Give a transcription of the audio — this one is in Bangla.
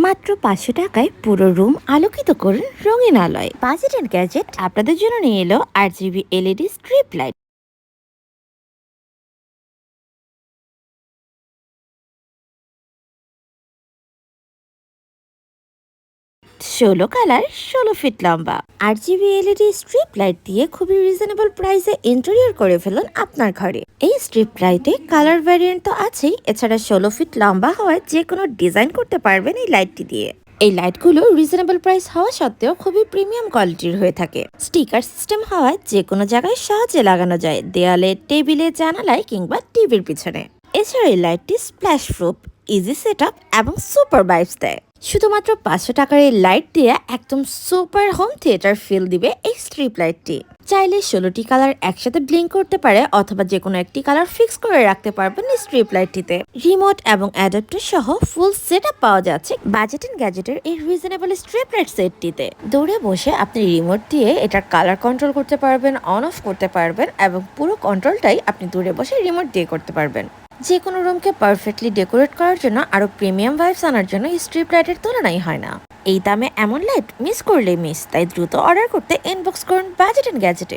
মাত্র ৫০০ টাকায় পুরো রুম আলোকিত করুন রঙিন আলোয়। বাজেট এন্ড গ্যাজেট আপনাদের জন্য নিয়ে এলো RGB LED strip light. ১৬ colour, ১৬ feet লম্বা। RGB এলইডি স্ট্রিপ লাইট দিয়ে খুবই রিজনেবল প্রাইসে ইন্টেরিয়র করে ফেলুন আপনার ঘরে। এই স্ট্রিপ লাইটে কালার ভ্যারিয়েন্ট তো আছেই, এছাড়া ১৬ ফিট লম্বা হওয়ায় যে কোনো ডিজাইন করতে পারবেন এই লাইটটি দিয়ে। এই লাইটগুলো রিজনেবল প্রাইস হওয়া সত্ত্বেও খুবই প্রিমিয়াম কোয়ালিটির হয়ে থাকে। স্টিকার সিস্টেম হওয়ায় যে কোনো জায়গায় সহজে লাগানো যায়, দেয়ালে, টেবিলে, জানালায় কিংবা টিভির পিছনে। এছাড়া এই লাইটটি স্প্ল্যাশ প্রুফ, ইজি সেটআপ এবং সুপার ভাইবস দেয়। শুধুমাত্র ৫০০ টাকার এই লাইট দিয়ে একদম সুপার হোম থিয়েটার ফিল দিবে এই স্ট্রিপ লাইটটি। চাইলে ১৬টি কালার একসাথে ব্লিঙ্ক করতে পারে অথবা যে কোনো একটি কালার ফিক্স করে রাখতে পারবেন এই স্ট্রিপ লাইটটিতে। রিমোট এবং অ্যাডাপ্টার সহ ফুল সেটআপ পাওয়া যাচ্ছে বাজেট এন্ড গ্যাজেটের এই রিজনেবল স্ট্রিপ লাইট সেটটিতে। দূরে বসে আপনি রিমোট দিয়ে এটার কালার কন্ট্রোল করতে পারবেন, অন অফ করতে পারবেন এবং পুরো কন্ট্রোলটাই আপনি দূরে বসে রিমোট দিয়ে করতে পারবেন। যে কোনো রুমকে পারফেক্টলি ডেকোরেট করার জন্য আরো প্রিমিয়াম ভাইবস আনার জন্য এই স্ট্রিপ লাইটের তুলনাই হয় না। এই দামে এমন লাইট মিস করলে মিস, তাই দ্রুত অর্ডার করতে ইনবক্স করুন বাজেট এন্ড গ্যাজেটে।